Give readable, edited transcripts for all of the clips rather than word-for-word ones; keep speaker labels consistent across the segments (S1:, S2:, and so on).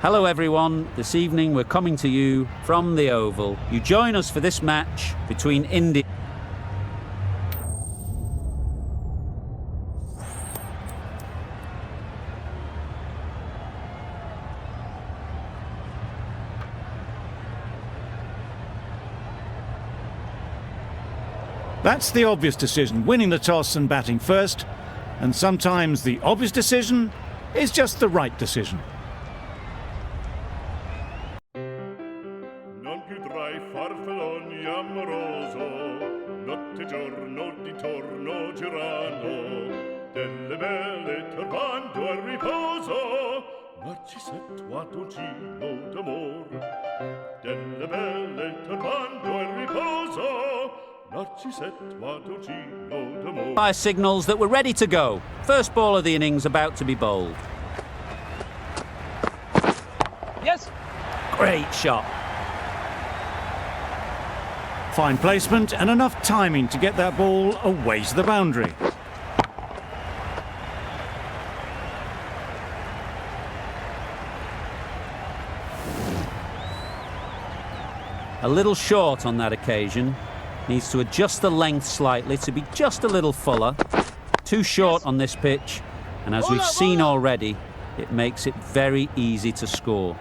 S1: Hello everyone, this evening we're coming to you from the Oval. You join us for this match between India.
S2: That's the obvious decision, winning the toss and batting first. And sometimes the obvious decision is just the right decision.
S3: Non più tra i farfalloni amoroso, notte giorno di torno girano, delle belle turbando al riposo, Narcisetto atoncino d'amor, delle belle turbando al riposo, Narcisetto atoncino d'amor.
S1: Fire signals that we're ready to go. First ball of the innings about to be bowled.
S4: Yes.
S1: Great shot.
S2: Fine placement and enough timing to get that ball away to the boundary.
S1: A little short on that occasion. Needs to adjust the length slightly to be just a little fuller. Too short on this pitch, and as we've seen already, it makes it very easy to score.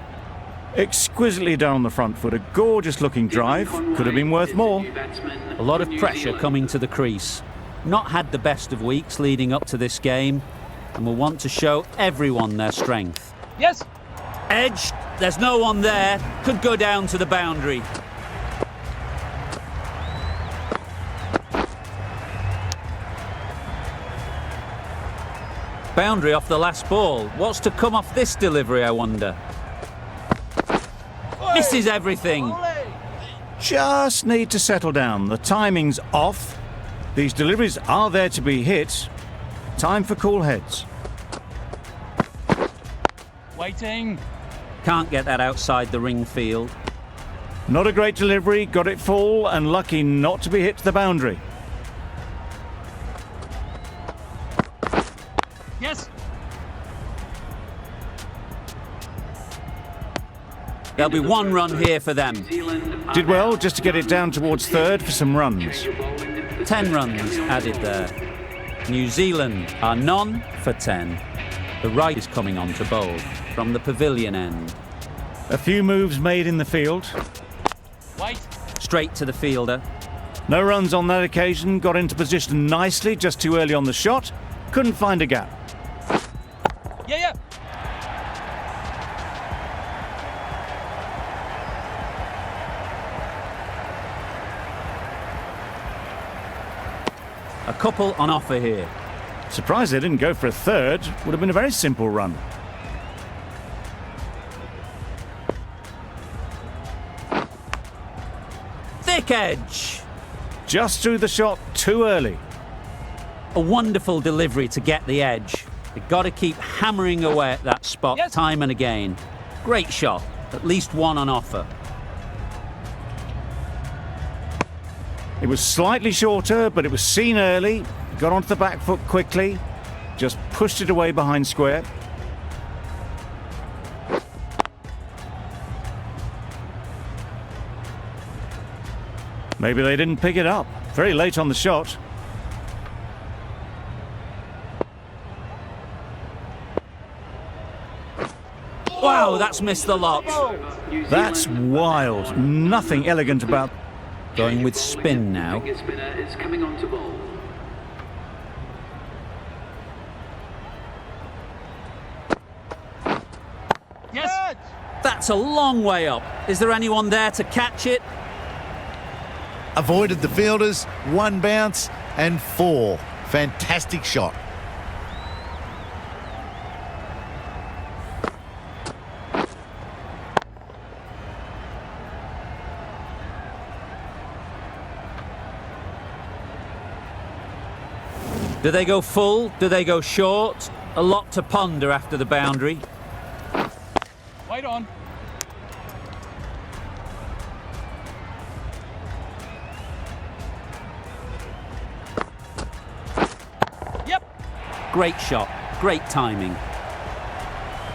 S2: Exquisitely done on the front foot, a gorgeous looking drive, could have been worth more.
S1: A lot of pressure coming to the crease. Not had the best of weeks leading up to this game, and will want to show everyone their strength.
S4: Yes.
S1: Edge, there's no one there, could go down to the boundary. Boundary off the last ball. What's to come off this delivery, I wonder? Misses everything.
S2: Just need to settle down. The timing's off. These deliveries are there to be hit. Time for cool heads.
S4: Waiting.
S1: Can't get that outside the ring field.
S2: Not a great delivery, got it full and lucky not to be hit to the boundary.
S4: Yes.
S1: There'll be one run here for them.
S2: Did well just to get it down towards third for some runs.
S1: 10 runs added there. New Zealand are none for 10. The right is coming on to bowl from the pavilion end.
S2: A few moves made in the field.
S4: Wait.
S1: Straight to the fielder.
S2: No runs on that occasion, got into position nicely, just too early on the shot. Couldn't find a gap.
S4: Yeah.
S1: A couple on offer here.
S2: Surprised they didn't go for a third. Would have been a very simple run.
S1: Thick edge.
S2: Just threw the shot too early.
S1: A wonderful delivery to get the edge. They've got to keep hammering away at that spot time and again. Great shot. At least one on offer.
S2: It was slightly shorter, but it was seen early. Got onto the back foot quickly. Just pushed it away behind square. Maybe they didn't pick it up. Very late on the shot.
S1: Wow, that's missed the lot.
S2: That's wild. Nothing elegant about.
S1: Going with spin now.
S4: Yes.
S1: That's a long way up. Is there anyone there to catch it?
S5: Avoided the fielders, one bounce and 4. Fantastic shot.
S1: Do they go full? Do they go short? A lot to ponder after the boundary.
S4: Wait on.
S1: Great shot, great timing.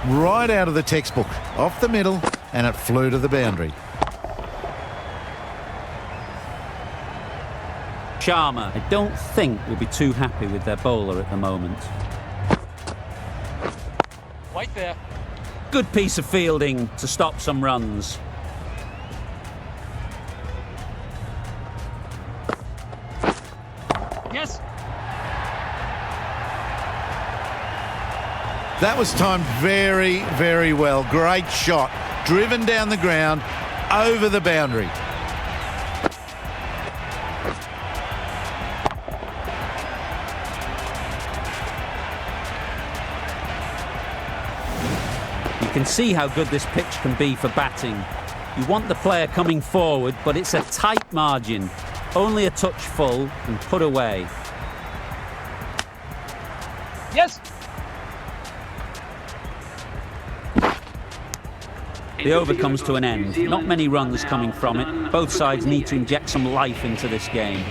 S5: right out of the textbook, off the middle, and it flew to the boundary.
S1: Sharma, I don't think, will be too happy with their bowler at the moment.
S4: White there.
S1: Good piece of fielding to stop some runs.
S4: Yes.
S5: That was timed very, very well. Great shot. Driven down the ground, over the boundary.
S1: You can see how good this pitch can be for batting. You want the player coming forward, but it's a tight margin. Only a touch full and put away.
S4: Yes.
S1: The over comes to an end. Not many runs coming from it. Both sides need to inject some life into this game.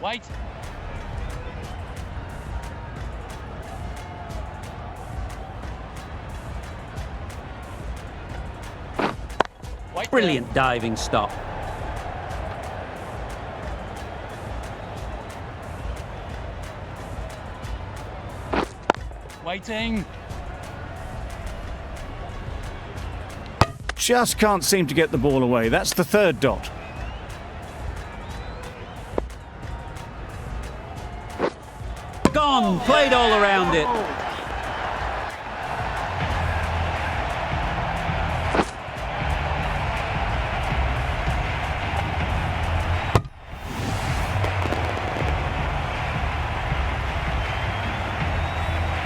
S4: White. White.
S1: Brilliant diving stop.
S4: Waiting.
S2: Just can't seem to get the ball away. That's the third dot.
S1: Gone! Played all around it.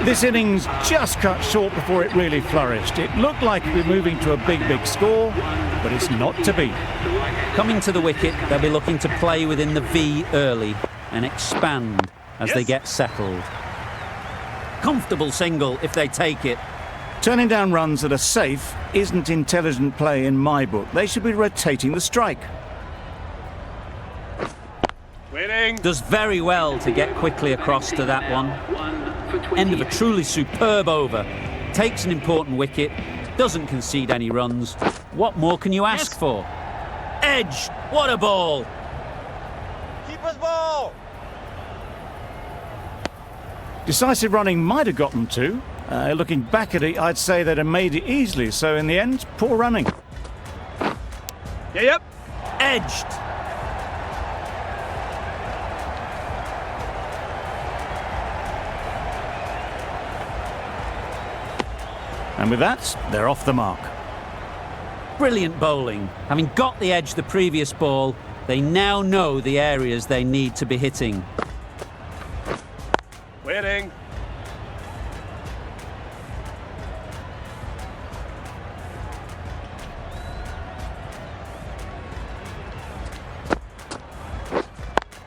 S2: This innings just cut short before it really flourished. It looked like it was moving to a big, big score, but it's not to be.
S1: Coming to the wicket, they'll be looking to play within the V early and expand as they get settled. Comfortable single if they take it.
S2: Turning down runs that are safe isn't intelligent play in my book. They should be rotating the strike.
S4: Waiting.
S1: Does very well to get quickly across to that one. End of a truly superb over. Takes an important wicket, doesn't concede any runs. What more can you ask for? Edge! What a ball!
S4: Keeper's ball.
S2: Decisive running might have got them to. Looking back at it, I'd say they'd have made it easily. So in the end, poor running.
S4: Yep.
S1: Edged!
S2: And with that, they're off the mark.
S1: Brilliant bowling. Having got the edge the previous ball, they now know the areas they need to be hitting.
S4: Waiting.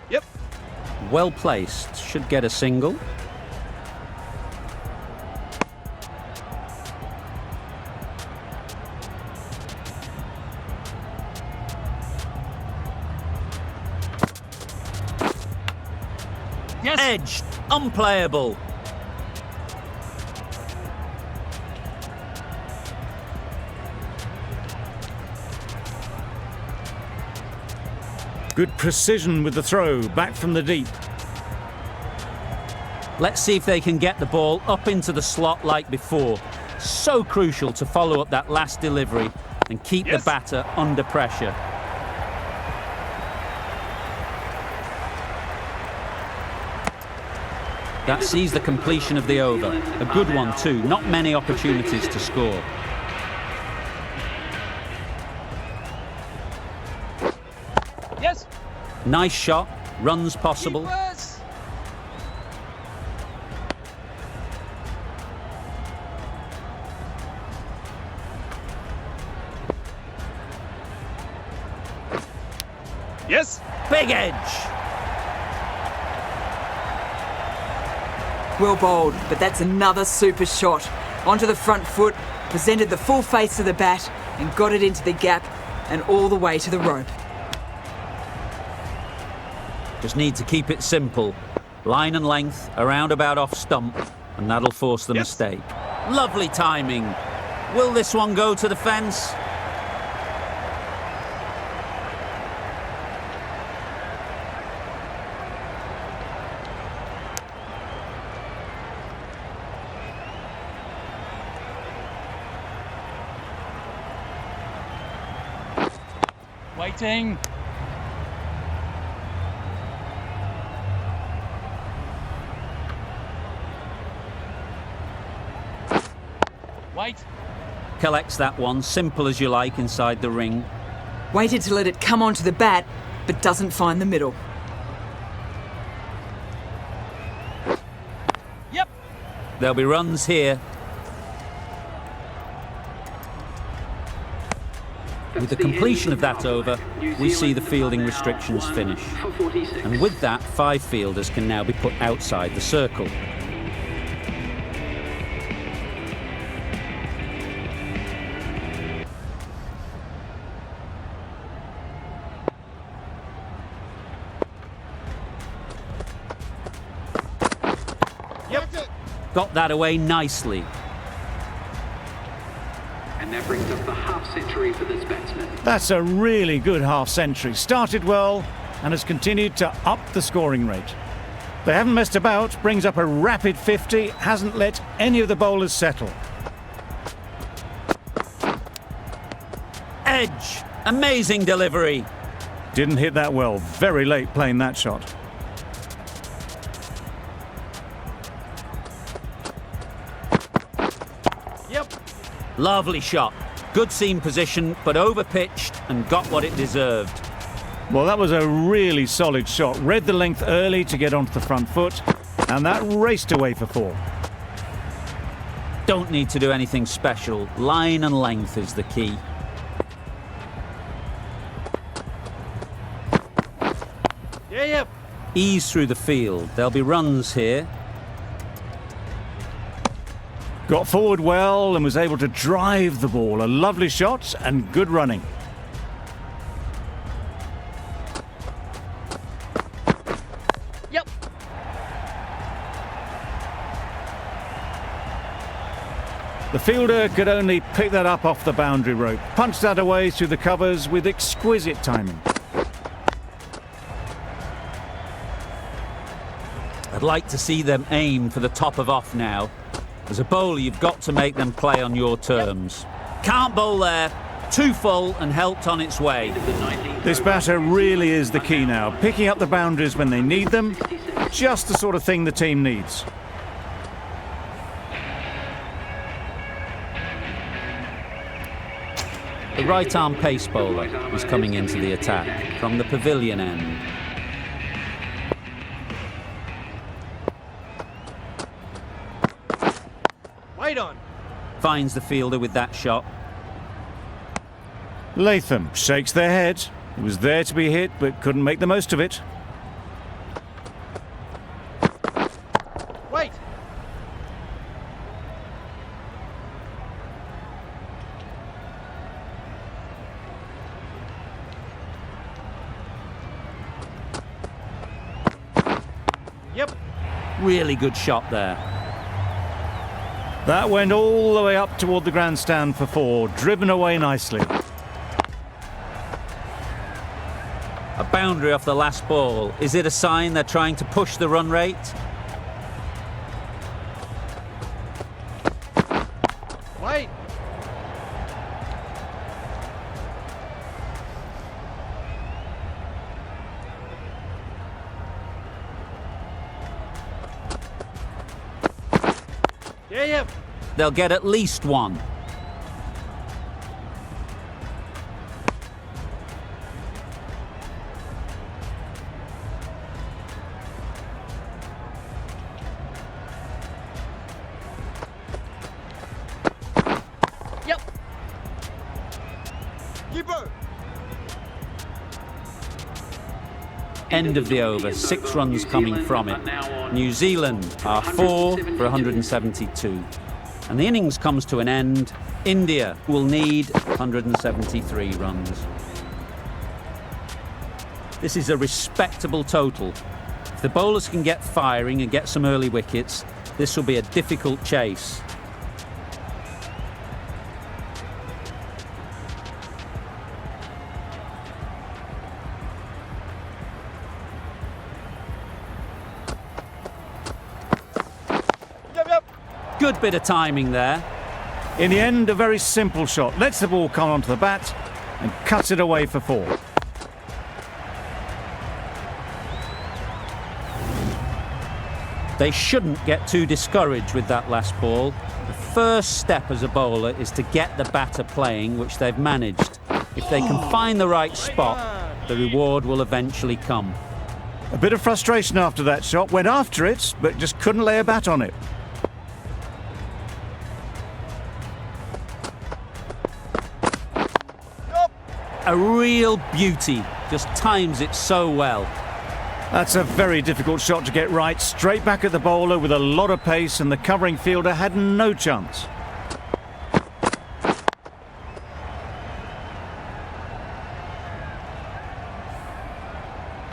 S4: Yep.
S1: Well placed. Should get a single.
S4: Yes.
S1: Edged. Unplayable.
S2: Good precision with the throw, back from the deep.
S1: Let's see if they can get the ball up into the slot like before. So crucial to follow up that last delivery and keep the batter under pressure. That sees the completion of the over. A good one too. Not many opportunities to score.
S4: Yes.
S1: Nice shot. Runs possible.
S4: Keepers. Yes.
S1: Big edge.
S6: Well bowled, but that's another super shot. Onto the front foot, presented the full face of the bat and got it into the gap and all the way to the rope.
S1: Just need to keep it simple. Line and length, around about off stump, and that'll force the mistake. Lovely timing. Will this one go to the fence?
S4: Waiting. Wait.
S1: Collects that one, simple as you like, inside the ring.
S6: Waited to let it come onto the bat, but doesn't find the middle.
S4: Yep.
S1: There'll be runs here. With the completion of that over, we see the fielding restrictions finish. And with that, 5 fielders can now be put outside the circle. Got that away nicely.
S7: And that brings up the half century for this batsman.
S2: That's a really good half century. Started well and has continued to up the scoring rate. They haven't messed about, brings up a rapid 50, hasn't let any of the bowlers settle.
S1: Edge! Amazing delivery.
S2: Didn't hit that well, very late playing that shot.
S1: Lovely shot. Good seam position, but overpitched and got what it deserved.
S2: Well, that was a really solid shot. Read the length early to get onto the front foot, and that raced away for 4.
S1: Don't need to do anything special. Line and length is the key.
S4: Yeah.
S1: Ease through the field. There'll be runs here.
S2: Got forward well and was able to drive the ball. A lovely shot and good running.
S4: Yep.
S2: The fielder could only pick that up off the boundary rope. Punched that away through the covers with exquisite timing.
S1: I'd like to see them aim for the top of off now. As a bowler, you've got to make them play on your terms. Can't bowl there. Too full and helped on its way.
S2: This batter really is the key now. Picking up the boundaries when they need them. Just the sort of thing the team needs.
S1: The right-arm pace bowler is coming into the attack from the pavilion end.
S4: Wait on.
S1: Finds the fielder with that shot.
S2: Latham shakes their head. It was there to be hit, but couldn't make the most of it.
S4: Wait. Yep.
S1: Really good shot there.
S2: That went all the way up toward the grandstand for 4, driven away nicely.
S1: A boundary off the last ball. Is it a sign they're trying to push the run rate?
S4: Wait. Yeah.
S1: They'll get at least 1.
S4: Yep. Keeper.
S1: End of the over. 6 runs coming from it. New Zealand are 4 for 172. And the innings comes to an end. India will need 173 runs. This is a respectable total. If the bowlers can get firing and get some early wickets, this will be a difficult chase.
S4: Yep.
S1: Good bit of timing there.
S2: In the end, a very simple shot. Lets the ball come onto the bat and cuts it away for 4.
S1: They shouldn't get too discouraged with that last ball. The first step as a bowler is to get the batter playing, which they've managed. If they can find the right spot, the reward will eventually come.
S2: A bit of frustration after that shot. Went after it, but just couldn't lay a bat on it.
S1: A real beauty, just times it so well.
S2: That's a very difficult shot to get right. Straight back at the bowler with a lot of pace, and the covering fielder had no chance.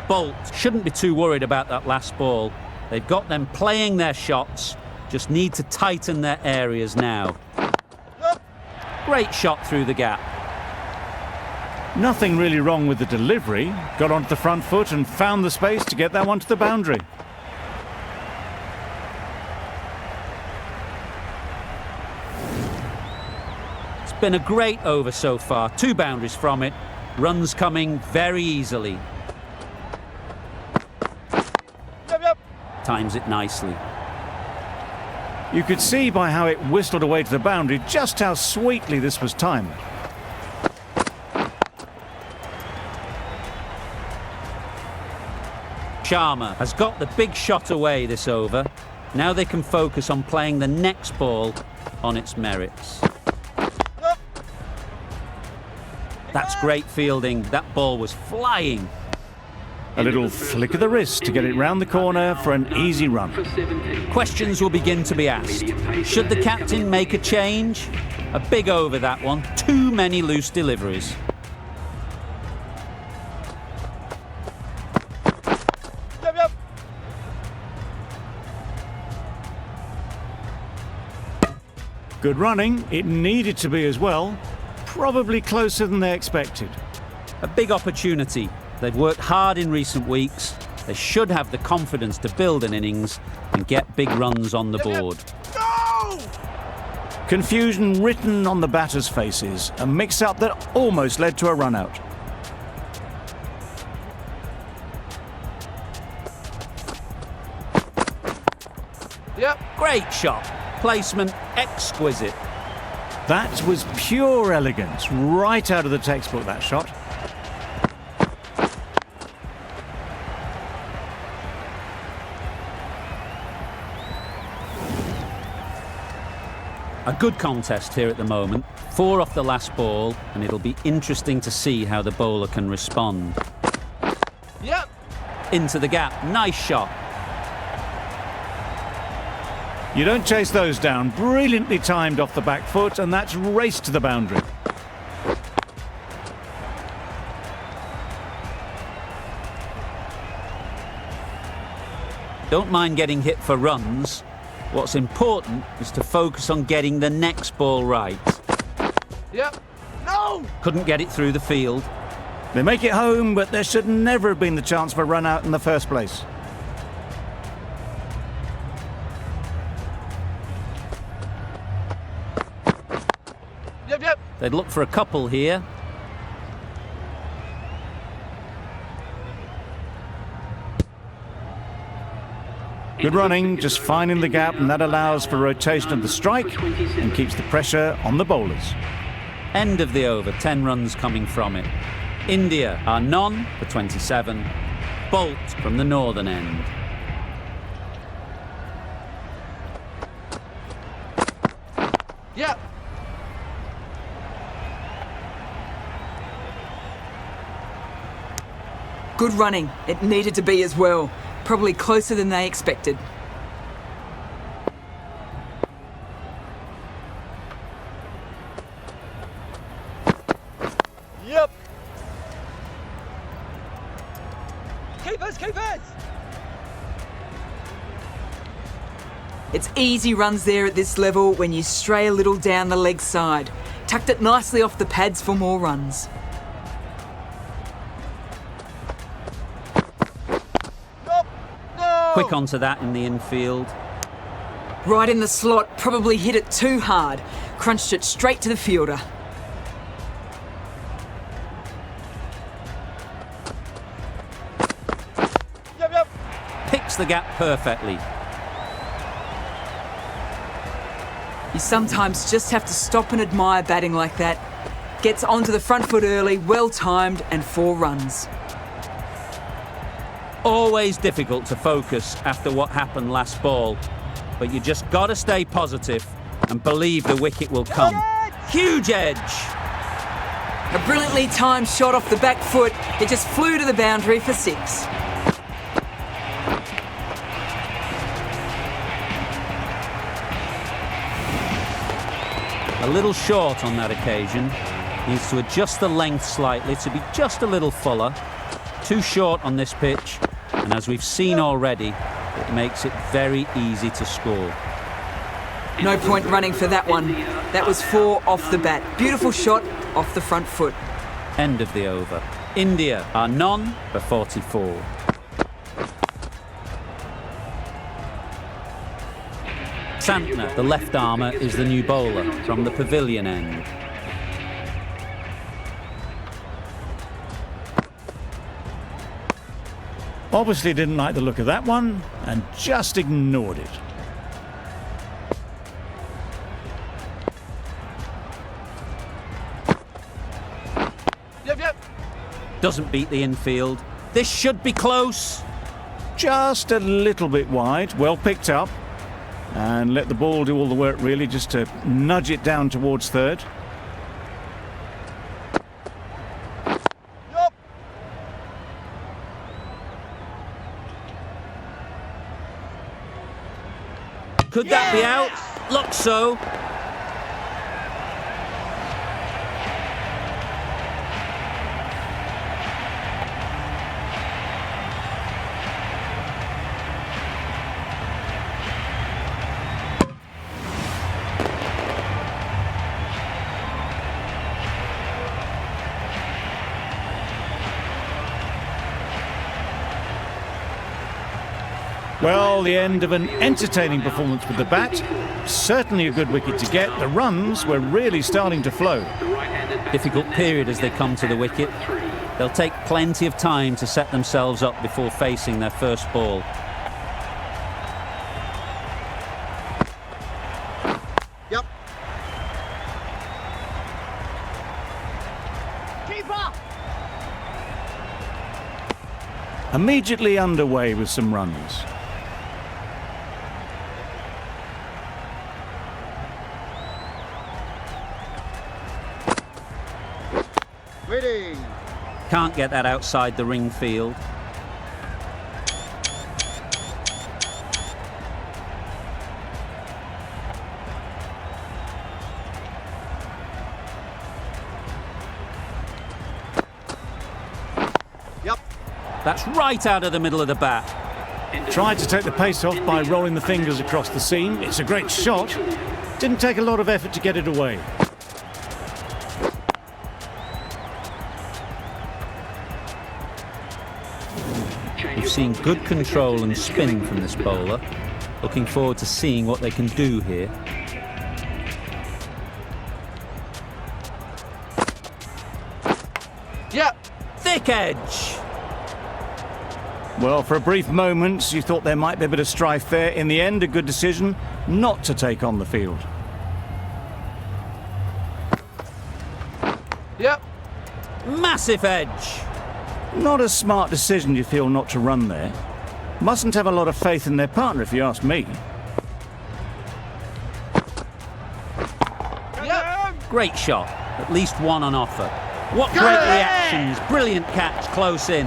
S1: Bolt shouldn't be too worried about that last ball. They've got them playing their shots, just need to tighten their areas now. Great shot through the gap.
S2: Nothing really wrong with the delivery. Got onto the front foot and found the space to get that one to the boundary.
S1: It's been a great over so far. 2 boundaries from it. Runs coming very easily.
S4: Yep.
S1: Times it nicely.
S2: You could see by how it whistled away to the boundary just how sweetly this was timed.
S1: Sharma has got the big shot away this over. Now they can focus on playing the next ball on its merits. That's great fielding. That ball was flying.
S2: A little flick of the wrist to get it round the corner for an easy run.
S1: Questions will begin to be asked. Should the captain make a change? A big over, that one. Too many loose deliveries.
S4: Yep.
S2: Good running. It needed to be as well. Probably closer than they expected.
S1: A big opportunity. They've worked hard in recent weeks. They should have the confidence to build an innings and get big runs on the board.
S4: No!
S2: Confusion written on the batters' faces. A mix-up that almost led to a run-out.
S4: Yep.
S1: Great shot. Placement exquisite.
S2: That was pure elegance. Right out of the textbook, that shot.
S1: A good contest here at the moment. 4 off the last ball, and it'll be interesting to see how the bowler can respond.
S4: Yep.
S1: Into the gap. Nice shot.
S2: You don't chase those down. Brilliantly timed off the back foot, and that's raced to the boundary.
S1: Don't mind getting hit for runs. What's important is to focus on getting the next ball right.
S4: Yep. No!
S1: Couldn't get it through the field.
S2: They make it home, but there should never have been the chance for a run out in the first place.
S4: Yep.
S1: They'd look for a couple here.
S2: Good running, just finding the gap, and that allows for rotation of the strike and keeps the pressure on the bowlers.
S1: End of the over, 10 runs coming from it. India are none for 27. Bolt from the northern end.
S4: Yep.
S6: Good running. It needed to be as well. Probably closer than they expected.
S4: Yep. Keepers.
S6: It's easy runs there at this level when you stray a little down the leg side. Tucked it nicely off the pads for more runs.
S1: Quick onto that in the infield.
S6: Right in the slot, probably hit it too hard. Crunched it straight to the fielder.
S1: Picks the gap perfectly.
S6: You sometimes just have to stop and admire batting like that. Gets onto the front foot early, well timed, and 4 runs.
S1: Always difficult to focus after what happened last ball, but you just got to stay positive and believe the wicket will come. Huge edge!
S6: A brilliantly timed shot off the back foot. It just flew to the boundary for 6.
S1: A little short on that occasion. Needs to adjust the length slightly to be just a little fuller. Too short on this pitch, and as we've seen already, it makes it very easy to score.
S6: No point running for that one. That was 4 off the bat. Beautiful shot off the front foot.
S1: End of the over. India are none for 44. Santner, the left armour, is the new bowler from the pavilion end.
S2: Obviously didn't like the look of that one and just ignored it.
S4: Yep.
S1: Doesn't beat the infield. This should be close.
S2: Just a little bit wide, well picked up. And let the ball do all the work really, just to nudge it down towards third.
S4: Yup.
S1: Could that be out? Looks so.
S2: Well, the end of an entertaining performance with the bat. Certainly a good wicket to get. The runs were really starting to flow.
S1: Difficult period as they come to the wicket. They'll take plenty of time to set themselves up before facing their first ball.
S4: Yep. Keeper.
S2: Immediately underway with some runs.
S4: Ready.
S1: Can't get that outside the ring field.
S4: Yep.
S1: That's right out of the middle of the bat.
S2: Tried to take the pace off by rolling the fingers across the seam. It's a great shot. Didn't take a lot of effort to get it away.
S1: We've seen good control and spin from this bowler. Looking forward to seeing what they can do here.
S4: Yep.
S1: Thick edge.
S2: Well, for a brief moment, you thought there might be a bit of strife there. In the end, a good decision not to take on the field.
S4: Yep.
S1: Massive edge.
S2: Not a smart decision, you feel, not to run there. Mustn't have a lot of faith in their partner, if you ask me.
S4: Yep.
S1: Great shot. At least one on offer. What great reactions. Brilliant catch close in.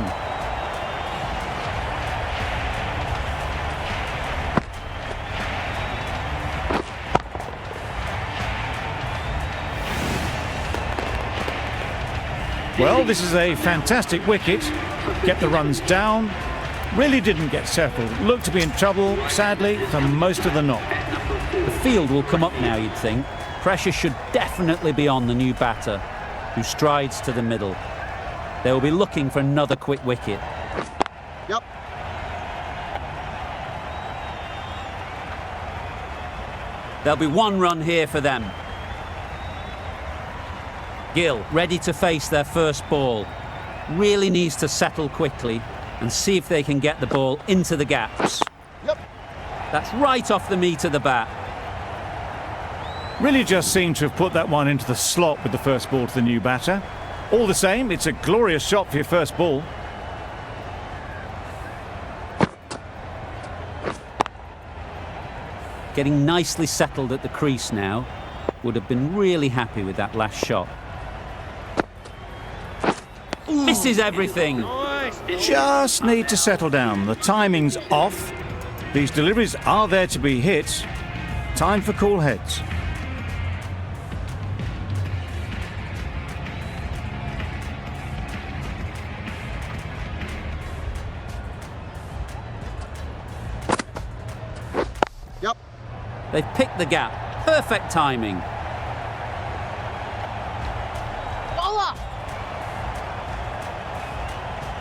S2: Well, this is a fantastic wicket. Get the runs down, Really didn't get settled. Looked to be in trouble, sadly, for most of the knock.
S1: The field will come up now, you'd think. Pressure should definitely be on the new batter, who strides to the middle. They will be looking for another quick wicket.
S4: Yep.
S1: There'll be one run here for them. Gill, ready to face their first ball. Really needs to settle quickly and see if they can get the ball into the gaps.
S4: Yep.
S1: That's right off the meat of the bat.
S2: Really just seemed to have put that one into the slot with the first ball to the new batter. All the same, it's a glorious shot for your first ball.
S1: Getting nicely settled at the crease now. Would have been really happy with that last shot. Misses everything.
S2: Just need to settle down. The timing's off. These deliveries are there to be hit. Time for cool heads.
S4: Yep.
S1: They've picked the gap. Perfect timing.
S4: Bowler.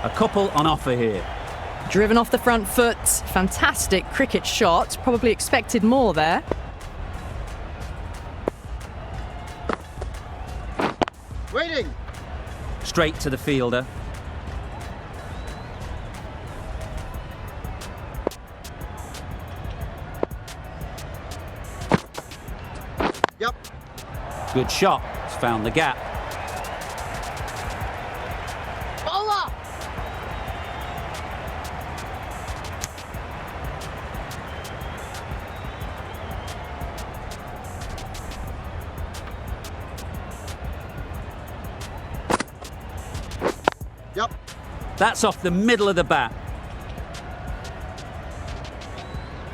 S1: A couple on offer here.
S8: Driven off the front foot. Fantastic cricket shot. Probably expected more there.
S4: Waiting.
S1: Straight to the fielder.
S4: Yep.
S1: Good shot. It's found the gap.
S4: Bowler. Yep.
S1: That's off the middle of the bat.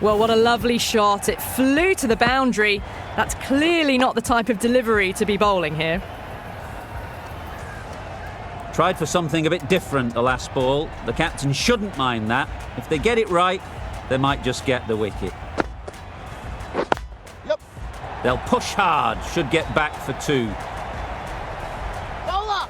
S8: Well, what a lovely shot. It flew to the boundary. That's clearly not the type of delivery to be bowling here.
S1: Tried for something a bit different the last ball. The captain shouldn't mind that. If they get it right, they might just get the wicket.
S4: Yep.
S1: They'll push hard, should get back for two.
S4: Bowler.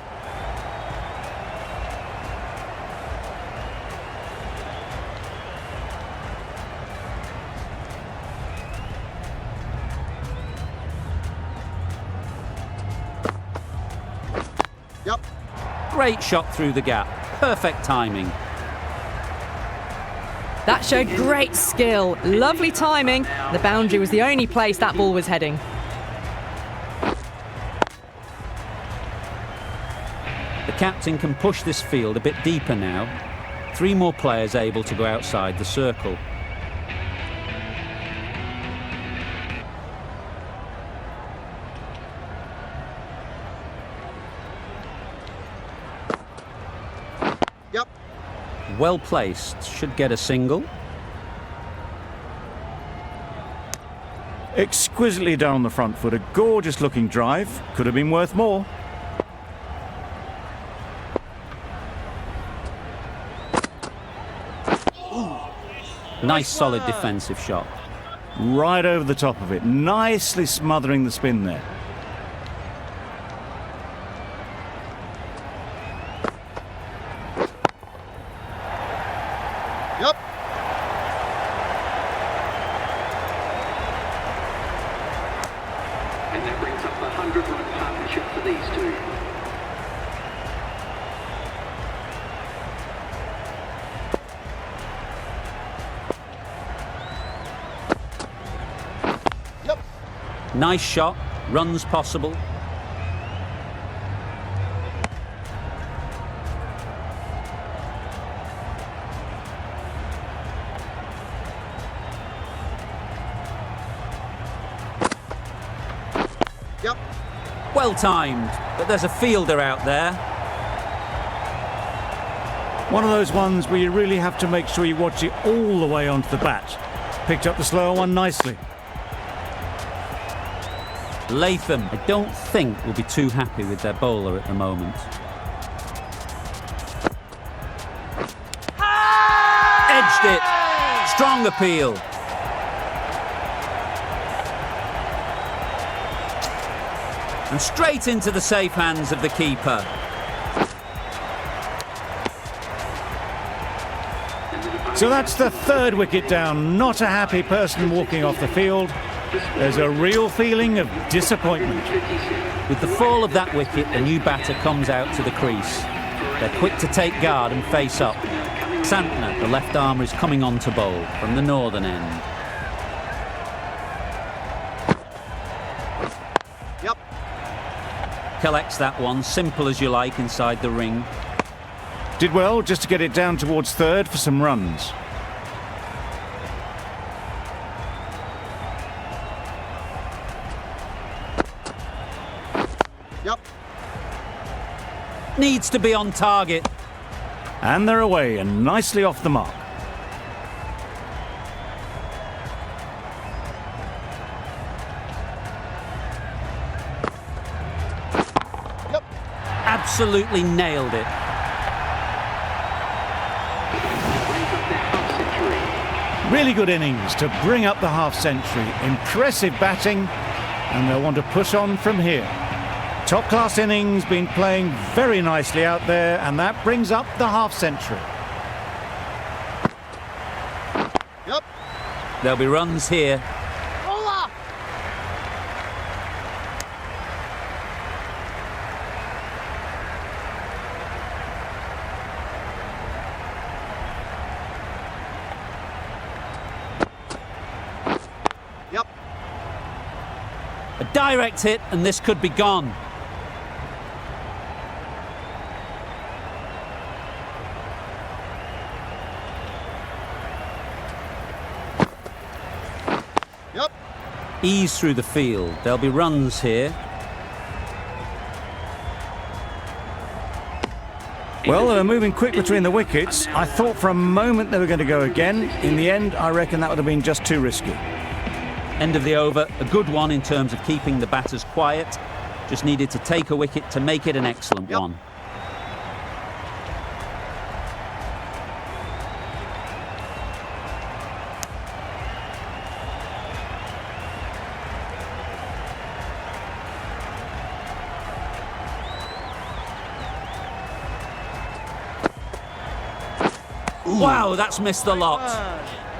S4: Yep.
S1: Great shot through the gap. Perfect timing.
S8: That showed great skill. Lovely timing. The boundary was the only place that ball was heading.
S1: The captain can push this field a bit deeper now. 3 more players able to go outside the circle.
S4: Yep.
S1: Well placed, should get a single.
S2: Exquisitely done on the front foot. A gorgeous looking drive. Could have been worth more.
S1: Nice solid defensive shot.
S2: Right over the top of it. Nicely smothering the spin there.
S4: Yep.
S7: And that brings up the 100-run partnership for these two.
S4: Yep.
S1: Nice shot, runs possible.
S4: Yep.
S1: Well timed, but there's a fielder out there.
S2: One of those ones where you really have to make sure you watch it all the way onto the bat. Picked up the slower one nicely.
S1: Latham, I don't think, will be too happy with their bowler at the moment. smashed it. Strong appeal. And straight into the safe hands of the keeper.
S2: So that's the third wicket down. Not a happy person walking off the field. There's a real feeling of disappointment.
S1: With the fall of that wicket, a new batter comes out to the crease. They're quick to take guard and face up. Santner, the left armer, is coming on to bowl from the northern end.
S4: Yep.
S1: Collects that one, simple as you like, inside the ring.
S2: Did well just to get it down towards third for some runs.
S4: Yep.
S1: Needs to be on target.
S2: And they're away and nicely off the mark.
S4: Yep.
S1: Absolutely nailed it.
S2: Really good innings to bring up the half-century. Impressive batting, and they'll want to push on from here. Top-class innings, been playing very nicely out there, and that brings up the half-century.
S4: Yep.
S1: There'll be runs here.
S4: Over. Yep.
S1: A direct hit, and this could be gone.
S4: Yep.
S1: Ease through the field. There'll be runs here.
S2: Well, they were moving quick between the wickets. I thought for a moment they were going to go again. In the end, I reckon that would have been just too risky.
S1: End of the over. A good one in terms of keeping the batters quiet. Just needed to take a wicket to make it an excellent
S4: Yep.
S1: one. Wow, that's missed the lot.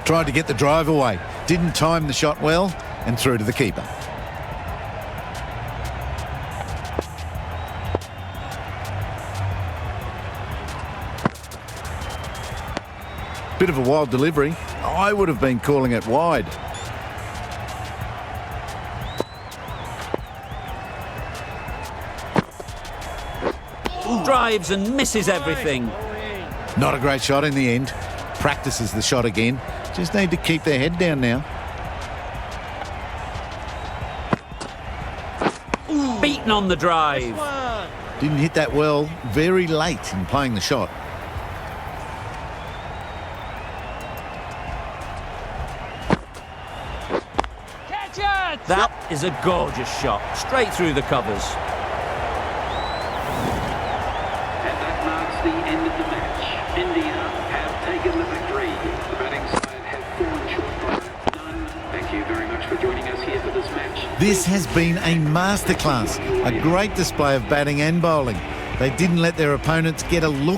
S5: Tried to get the drive away. Didn't time the shot well and through to the keeper. Bit of a wild delivery. I would have been calling it wide.
S1: Drives and misses everything.
S5: Not a great shot in the end. Practices the shot again. Just need to keep their head down now.
S1: Beaten on the drive.
S5: Didn't hit that well. Very late in playing the shot.
S1: That is a gorgeous shot. Straight through the covers.
S7: And that marks the end of the match. India have taken the victory. The batting side have fallen short by none. Thank you very much for joining us here for this match.
S5: This has been a masterclass. A great display of batting and bowling. They didn't let their opponents get a look